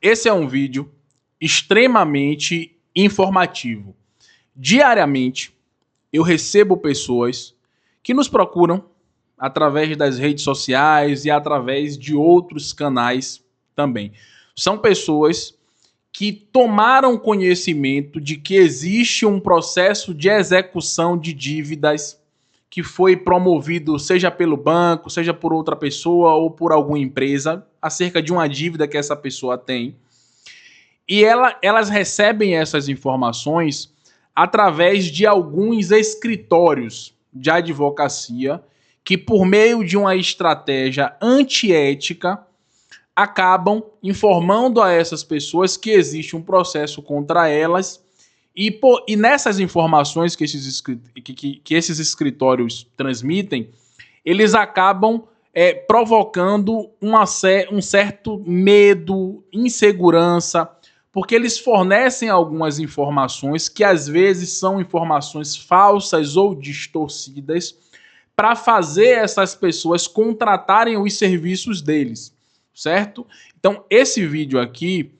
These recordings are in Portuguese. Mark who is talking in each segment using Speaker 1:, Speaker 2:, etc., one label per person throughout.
Speaker 1: Esse é um vídeo extremamente informativo. Diariamente, eu recebo pessoas que nos procuram através das redes sociais e através de outros canais também. São pessoas que tomaram conhecimento de que existe um processo de execução de dívidas que foi promovido, seja pelo banco, seja por outra pessoa ou por alguma empresa, acerca de uma dívida que essa pessoa tem. E elas recebem essas informações através de alguns escritórios de advocacia que, por meio de uma estratégia antiética, acabam informando a essas pessoas que existe um processo contra elas e nessas informações que esses escritórios transmitem, eles acabam provocando um certo medo, insegurança, porque eles fornecem algumas informações que às vezes são informações falsas ou distorcidas para fazer essas pessoas contratarem os serviços deles, certo? Então, esse vídeo aqui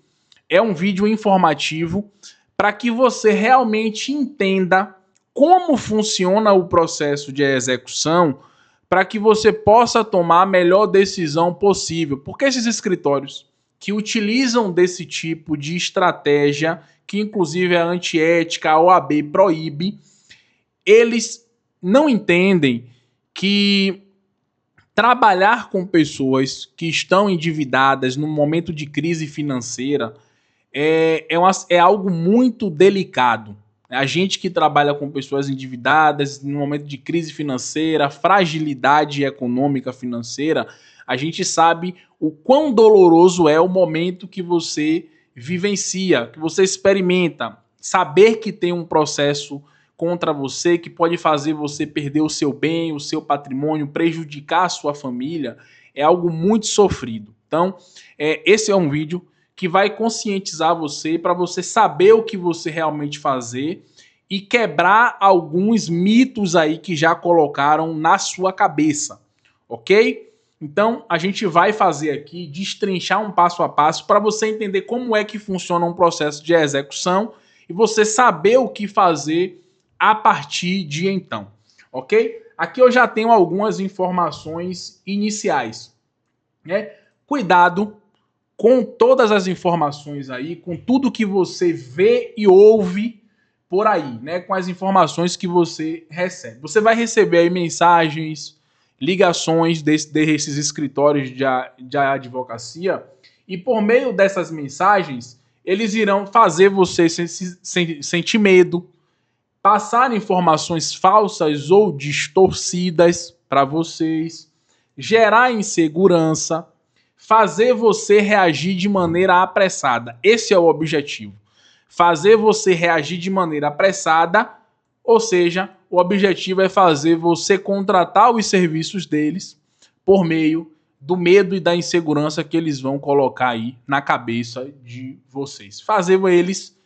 Speaker 1: é um vídeo informativo para que você realmente entenda como funciona o processo de execução, para que você possa tomar a melhor decisão possível. Porque esses escritórios que utilizam desse tipo de estratégia, que inclusive é antiética, a OAB proíbe, eles não entendem que trabalhar com pessoas que estão endividadas num momento de crise financeira é algo muito delicado. A gente que trabalha com pessoas endividadas no momento de crise financeira, fragilidade econômica financeira, a gente sabe o quão doloroso é o momento que você vivencia, que você experimenta. Saber que tem um processo contra você que pode fazer você perder o seu bem, o seu patrimônio, prejudicar a sua família, é algo muito sofrido. Então, esse é um vídeo que vai conscientizar você para você saber o que você realmente fazer e quebrar alguns mitos aí que já colocaram na sua cabeça, ok? Então, a gente vai fazer aqui, destrinchar um passo a passo para você entender como é que funciona um processo de execução e você saber o que fazer a partir de então, ok? Aqui eu já tenho algumas informações iniciais, né? Cuidado com todas as informações aí, com tudo que você vê e ouve por aí, né? Com as informações que você recebe. Você vai receber aí mensagens, ligações desses escritórios de advocacia e por meio dessas mensagens, eles irão fazer você sentir medo, passar informações falsas ou distorcidas para vocês, gerar insegurança, fazer você reagir de maneira apressada. Esse é o objetivo. Fazer você reagir de maneira apressada, ou seja, o objetivo é fazer você contratar os serviços deles por meio do medo e da insegurança que eles vão colocar aí na cabeça de vocês. Fazer eles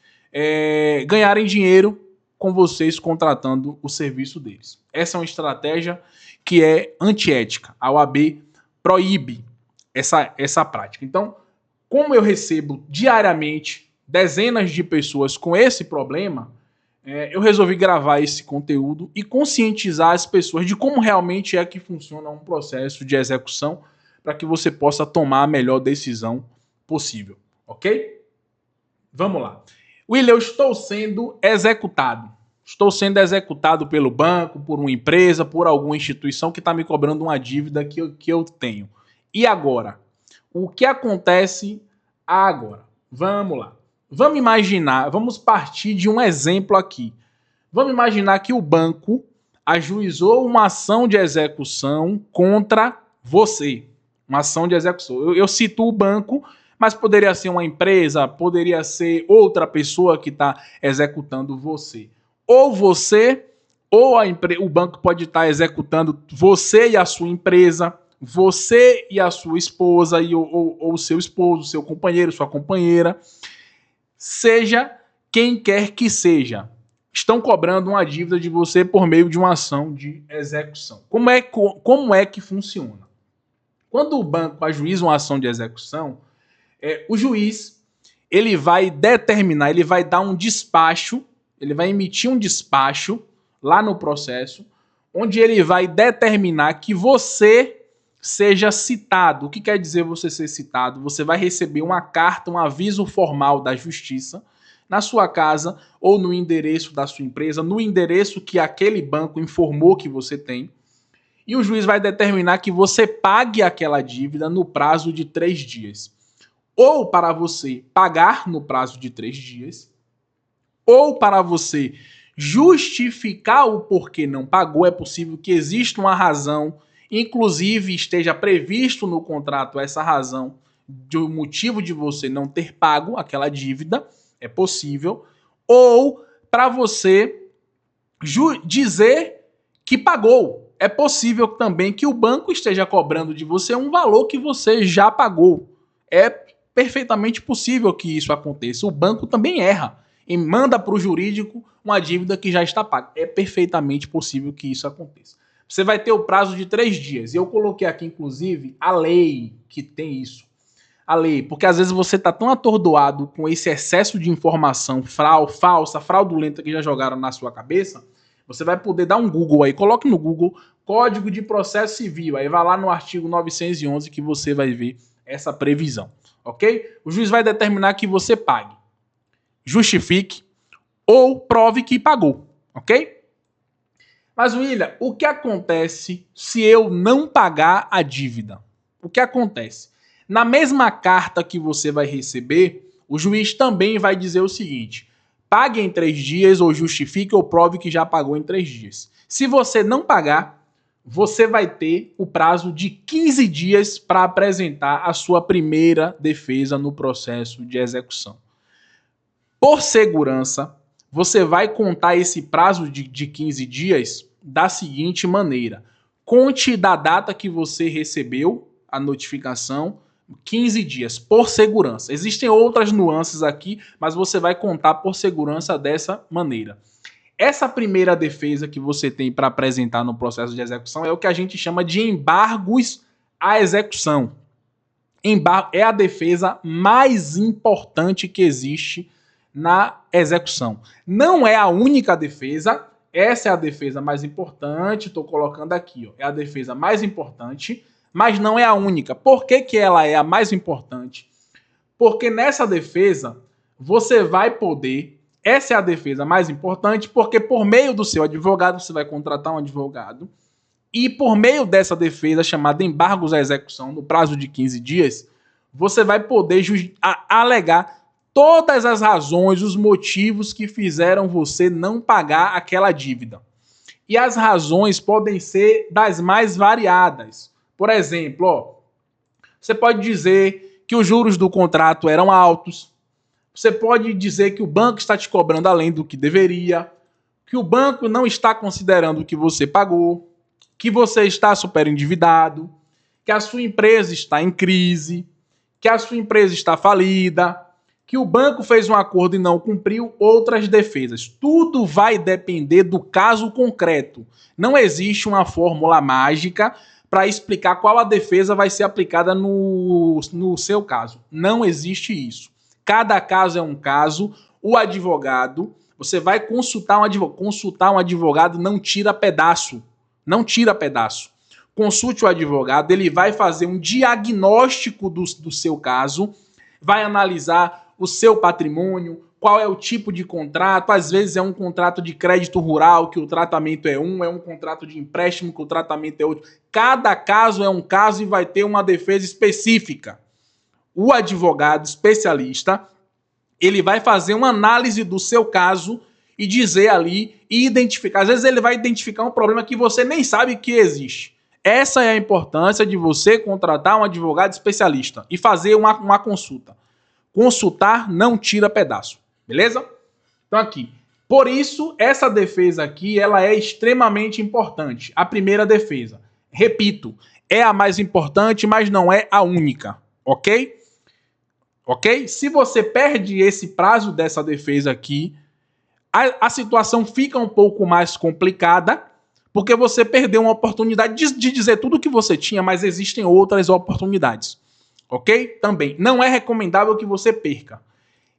Speaker 1: ganharem dinheiro com vocês contratando o serviço deles. Essa é uma estratégia que é antiética. A OAB proíbe essa prática. Então, como eu recebo diariamente dezenas de pessoas com esse problema, eu resolvi gravar esse conteúdo e conscientizar as pessoas de como realmente é que funciona um processo de execução para que você possa tomar a melhor decisão possível, ok? Vamos lá. William, eu estou sendo executado. Estou sendo executado pelo banco, por uma empresa, por alguma instituição que está me cobrando uma dívida que eu tenho. E agora? O que acontece agora? Vamos lá. Vamos imaginar, vamos partir de um exemplo aqui. Vamos imaginar que o banco ajuizou uma ação de execução contra você. Uma ação de execução. Eu cito o banco, mas poderia ser uma empresa, poderia ser outra pessoa que está executando você. Ou você, ou o banco pode estar executando você e a sua empresa, você e a sua esposa, ou o seu esposo, seu companheiro, sua companheira, seja quem quer que seja, estão cobrando uma dívida de você por meio de uma ação de execução. Como é que funciona? Quando o banco ajuiza uma ação de execução, o juiz ele vai determinar, ele vai dar um despacho, ele vai emitir um despacho lá no processo, onde ele vai determinar que você seja citado. O que quer dizer você ser citado? Você vai receber uma carta, um aviso formal da justiça na sua casa ou no endereço da sua empresa, no endereço que aquele banco informou que você tem, e o juiz vai determinar que você pague aquela dívida no prazo de 3 dias. Ou para você pagar no prazo de 3 dias, ou para você justificar o porquê não pagou. É possível que exista uma razão, inclusive esteja previsto no contrato essa razão do motivo de você não ter pago aquela dívida, é possível, ou para você dizer que pagou. É possível também que o banco esteja cobrando de você um valor que você já pagou. É perfeitamente possível que isso aconteça. O banco também erra e manda para o jurídico uma dívida que já está paga. É perfeitamente possível que isso aconteça. Você vai ter o prazo de 3 dias. E eu coloquei aqui, inclusive, a lei que tem isso. A lei, porque às vezes você está tão atordoado com esse excesso de informação falsa, fraudulenta que já jogaram na sua cabeça, você vai poder dar um Google aí, coloque no Google Código de Processo Civil, aí vai lá no artigo 911 que você vai ver essa previsão, ok? O juiz vai determinar que você pague, justifique ou prove que pagou, ok? Mas, William, o que acontece se eu não pagar a dívida? O que acontece? Na mesma carta que você vai receber, o juiz também vai dizer o seguinte: pague em 3 dias ou justifique ou prove que já pagou em 3 dias. Se você não pagar, você vai ter o prazo de 15 dias para apresentar a sua primeira defesa no processo de execução. Por segurança, você vai contar esse prazo de 15 dias da seguinte maneira: conte da data que você recebeu a notificação, 15 dias, por segurança. Existem outras nuances aqui, mas você vai contar por segurança dessa maneira. Essa primeira defesa que você tem para apresentar no processo de execução é o que a gente chama de embargos à execução. Embargo é a defesa mais importante que existe na execução. Não é a única defesa, essa é a defesa mais importante, estou colocando aqui, ó, é a defesa mais importante, mas não é a única. Por que que ela é a mais importante? Porque nessa defesa você vai poder, essa é a defesa mais importante, porque por meio do seu advogado, você vai contratar um advogado, e por meio dessa defesa chamada embargos à execução, no prazo de 15 dias, você vai poder alegar todas as razões, os motivos que fizeram você não pagar aquela dívida. E as razões podem ser das mais variadas. Por exemplo, ó, você pode dizer que os juros do contrato eram altos, você pode dizer que o banco está te cobrando além do que deveria, que o banco não está considerando o que você pagou, que você está superendividado, que a sua empresa está em crise, que a sua empresa está falida, que o banco fez um acordo e não cumpriu, outras defesas. Tudo vai depender do caso concreto. Não existe uma fórmula mágica para explicar qual a defesa vai ser aplicada no seu caso. Não existe isso. Cada caso é um caso. O advogado, você vai consultar um advogado. Consultar um advogado não tira pedaço. Não tira pedaço. Consulte o advogado, ele vai fazer um diagnóstico do seu caso, vai analisar o seu patrimônio, qual é o tipo de contrato. Às vezes é um contrato de crédito rural, que o tratamento é um contrato de empréstimo, que o tratamento é outro. Cada caso é um caso e vai ter uma defesa específica. O advogado especialista, ele vai fazer uma análise do seu caso e dizer ali, e identificar. Às vezes ele vai identificar um problema que você nem sabe que existe. Essa é a importância de você contratar um advogado especialista e fazer uma consulta. Consultar não tira pedaço, beleza? Então aqui, por isso, essa defesa aqui, ela é extremamente importante. A primeira defesa, repito, é a mais importante, mas não é a única, ok? Ok? Se você perde esse prazo dessa defesa aqui, a situação fica um pouco mais complicada, porque você perdeu uma oportunidade de dizer tudo o que você tinha, mas existem outras oportunidades. Ok? Também, não é recomendável que você perca.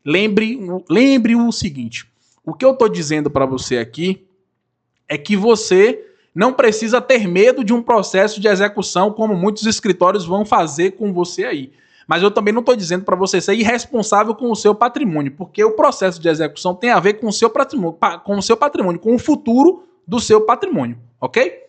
Speaker 1: lembre o seguinte, o que eu estou dizendo para você aqui é que você não precisa ter medo de um processo de execução como muitos escritórios vão fazer com você aí. Mas eu também não estou dizendo para você ser irresponsável com o seu patrimônio, porque o processo de execução tem a ver com o seu patrimônio, com o futuro do seu patrimônio, ok?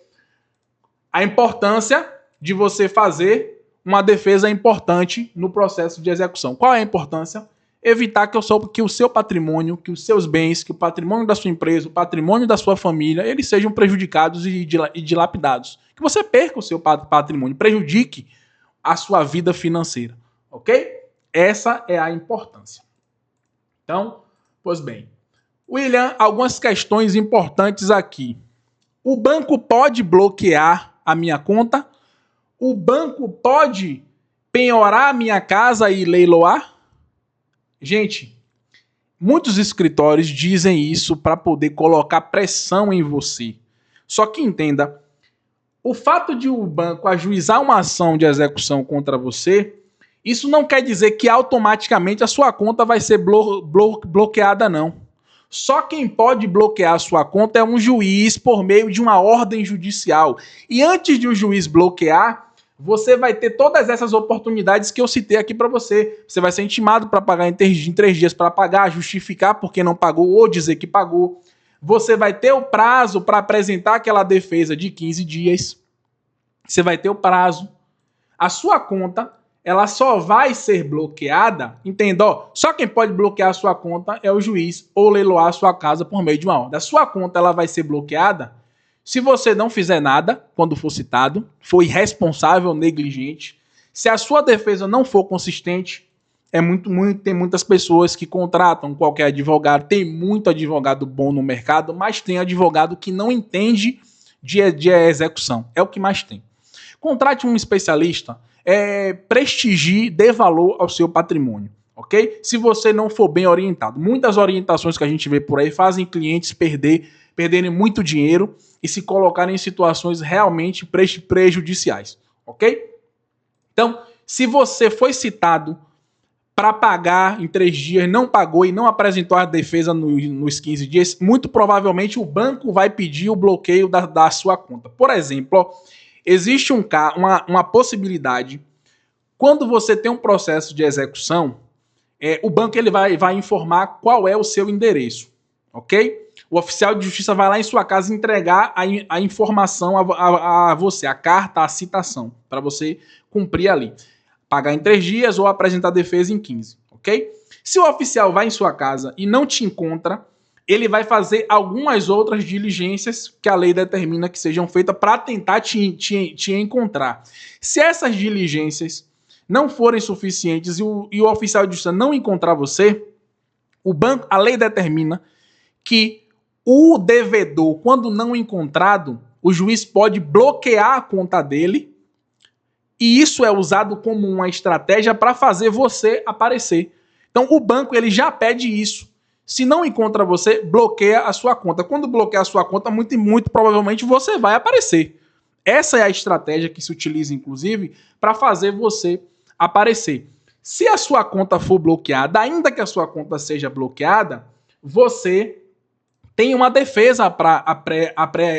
Speaker 1: A importância de você fazer uma defesa importante no processo de execução. Qual é a importância? Evitar que o seu patrimônio, que os seus bens, que o patrimônio da sua empresa, o patrimônio da sua família, eles sejam prejudicados e dilapidados. Que você perca o seu patrimônio, prejudique a sua vida financeira, ok? Essa é a importância. Então, pois bem. William, algumas questões importantes aqui. O banco pode bloquear a minha conta? O banco pode penhorar a minha casa e leiloar? Gente, muitos escritórios dizem isso para poder colocar pressão em você. Só que entenda, o fato de o banco ajuizar uma ação de execução contra você, isso não quer dizer que automaticamente a sua conta vai ser bloqueada, não. Só quem pode bloquear a sua conta é um juiz por meio de uma ordem judicial. E antes de o juiz bloquear, você vai ter todas essas oportunidades que eu citei aqui para você. Você vai ser intimado para pagar em 3 dias para pagar, justificar porque não pagou ou dizer que pagou. Você vai ter o prazo para apresentar aquela defesa de 15 dias. Você vai ter o prazo. A sua conta, ela só vai ser bloqueada, entenda, ó, só quem pode bloquear a sua conta é o juiz ou leiloar a sua casa por meio de uma ordem. A sua conta, ela vai ser bloqueada se você não fizer nada quando for citado, for irresponsável, negligente, se a sua defesa não for consistente, tem muitas pessoas que contratam qualquer advogado, tem muito advogado bom no mercado, mas tem advogado que não entende de execução, é o que mais tem. Contrate um especialista, prestigie, dê valor ao seu patrimônio, ok? Se você não for bem orientado. Muitas orientações que a gente vê por aí fazem clientes perderem muito dinheiro e se colocarem em situações realmente prejudiciais, ok? Então, se você foi citado para pagar em 3 dias, não pagou e não apresentou a defesa nos 15 dias, muito provavelmente o banco vai pedir o bloqueio da sua conta. Por exemplo, ó, existe uma possibilidade, quando você tem um processo de execução, o banco ele vai informar qual é o seu endereço, ok? O oficial de justiça vai lá em sua casa entregar a informação a você, a carta, a citação, para você cumprir ali. Pagar em 3 dias ou apresentar a defesa em 15, ok? Se o oficial vai em sua casa e não te encontra, ele vai fazer algumas outras diligências que a lei determina que sejam feitas para tentar te encontrar. Se essas diligências não forem suficientes e o oficial de justiça não encontrar você, a lei determina que o devedor, quando não encontrado, o juiz pode bloquear a conta dele e isso é usado como uma estratégia para fazer você aparecer. Então o banco ele já pede isso. Se não encontra você, bloqueia a sua conta. Quando bloqueia a sua conta, muito provavelmente você vai aparecer. Essa é a estratégia que se utiliza, inclusive, para fazer você aparecer. Se a sua conta for bloqueada, ainda que a sua conta seja bloqueada, você tem uma defesa para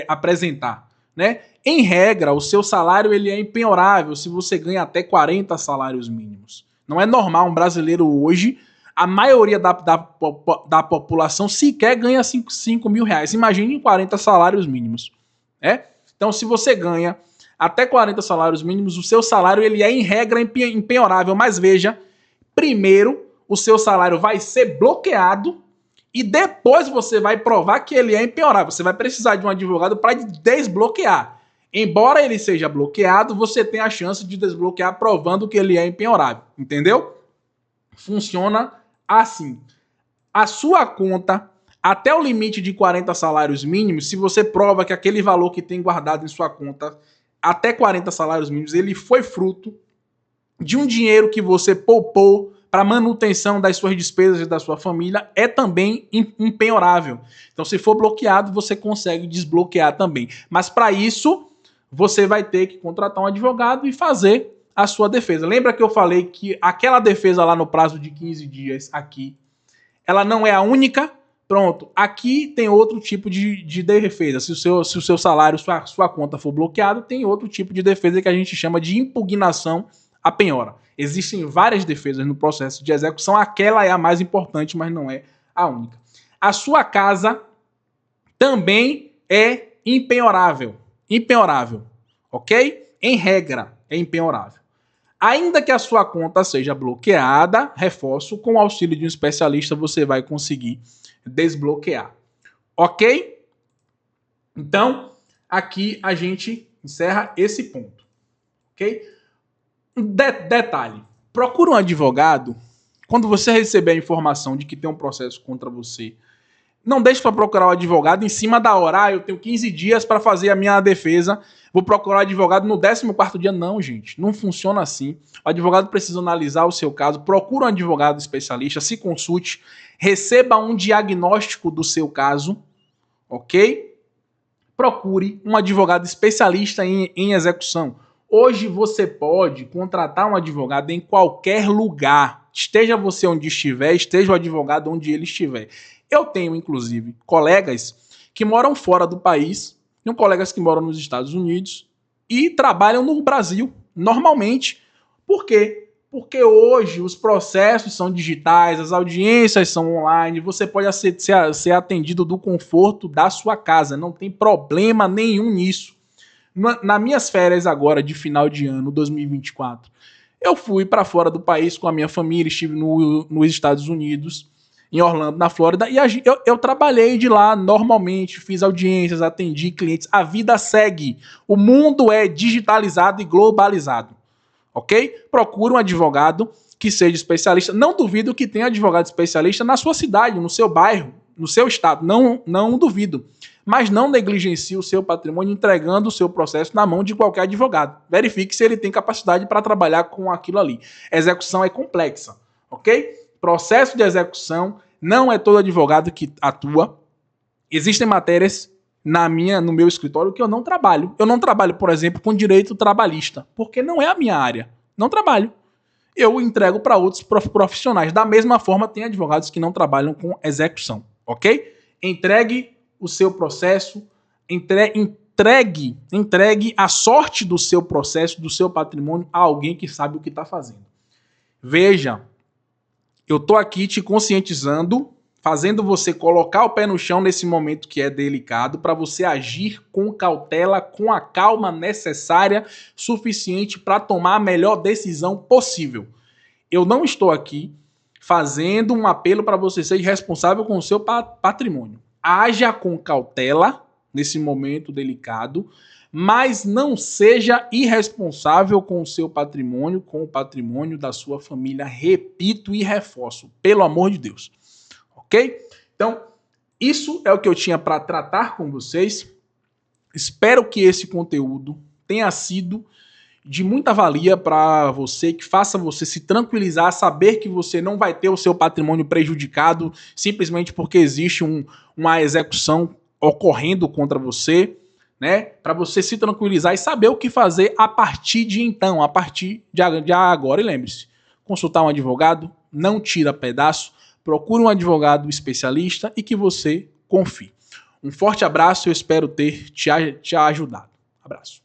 Speaker 1: apresentar, né? Em regra, o seu salário ele é impenhorável se você ganha até 40 salários mínimos. Não é normal um brasileiro hoje, a maioria da população sequer ganha 5 mil reais. Imagine 40 salários mínimos. Então, se você ganha até 40 salários mínimos, o seu salário ele é, em regra, impenhorável. Mas veja, primeiro, o seu salário vai ser bloqueado e depois você vai provar que ele é impenhorável. Você vai precisar de um advogado para desbloquear. Embora ele seja bloqueado, você tem a chance de desbloquear provando que ele é impenhorável. Entendeu? Funciona assim. A sua conta, até o limite de 40 salários mínimos, se você prova que aquele valor que tem guardado em sua conta, até 40 salários mínimos, ele foi fruto de um dinheiro que você poupou para manutenção das suas despesas e da sua família, é também impenhorável. Então, se for bloqueado, você consegue desbloquear também. Mas para isso, você vai ter que contratar um advogado e fazer a sua defesa. Lembra que eu falei que aquela defesa lá no prazo de 15 dias aqui, ela não é a única. Pronto, aqui tem outro tipo de defesa. Se o seu salário, sua conta for bloqueado, tem outro tipo de defesa que a gente chama de impugnação à penhora. Existem várias defesas no processo de execução, aquela é a mais importante, mas não é a única. A sua casa também é impenhorável. Impenhorável, ok? Em regra, é impenhorável. Ainda que a sua conta seja bloqueada, reforço, com o auxílio de um especialista você vai conseguir desbloquear. Ok? Então, aqui a gente encerra esse ponto. Ok? Detalhe. Procure um advogado quando você receber a informação de que tem um processo contra você. Não deixe para procurar o advogado em cima da hora. Eu tenho 15 dias para fazer a minha defesa. Vou procurar o advogado no 14º dia. Não, gente. Não funciona assim. O advogado precisa analisar o seu caso. Procure um advogado especialista. Se consulte. Receba um diagnóstico do seu caso. Ok? Procure um advogado especialista em execução. Hoje você pode contratar um advogado em qualquer lugar. Esteja você onde estiver, esteja o advogado onde ele estiver. Eu tenho, inclusive, colegas que moram fora do país, tenho colegas que moram nos Estados Unidos e trabalham no Brasil, normalmente. Por quê? Porque hoje os processos são digitais, as audiências são online, você pode ser atendido do conforto da sua casa, não tem problema nenhum nisso. Nas minhas férias agora de final de ano, 2024, eu fui para fora do país com a minha família, estive nos Estados Unidos, em Orlando, na Flórida, e eu trabalhei de lá normalmente, fiz audiências, atendi clientes, a vida segue. O mundo é digitalizado e globalizado, ok? Procure um advogado que seja especialista. Não duvido que tenha advogado especialista na sua cidade, no seu bairro, no seu estado, não duvido. Mas não negligencie o seu patrimônio entregando o seu processo na mão de qualquer advogado. Verifique se ele tem capacidade para trabalhar com aquilo ali. Execução é complexa, ok? Processo de execução, não é todo advogado que atua. Existem matérias no meu escritório que eu não trabalho. Eu não trabalho, por exemplo, com direito trabalhista, porque não é a minha área. Não trabalho. Eu entrego para outros profissionais. Da mesma forma, tem advogados que não trabalham com execução, ok? Entregue o seu processo, entregue a sorte do seu processo, do seu patrimônio a alguém que sabe o que está fazendo. Veja, eu estou aqui te conscientizando, fazendo você colocar o pé no chão nesse momento que é delicado, para você agir com cautela, com a calma necessária, suficiente para tomar a melhor decisão possível. Eu não estou aqui fazendo um apelo para você ser responsável com o seu patrimônio. Haja com cautela nesse momento delicado, mas não seja irresponsável com o seu patrimônio, com o patrimônio da sua família. Repito e reforço, pelo amor de Deus. Ok? Então, isso é o que eu tinha para tratar com vocês. Espero que esse conteúdo tenha sido de muita valia para você, que faça você se tranquilizar, saber que você não vai ter o seu patrimônio prejudicado simplesmente porque existe uma execução ocorrendo contra você, né? Para você se tranquilizar e saber o que fazer a partir de então, a partir de agora. E lembre-se, consultar um advogado não tira pedaço, procure um advogado especialista e que você confie. Um forte abraço, eu espero ter te ajudado. Abraço.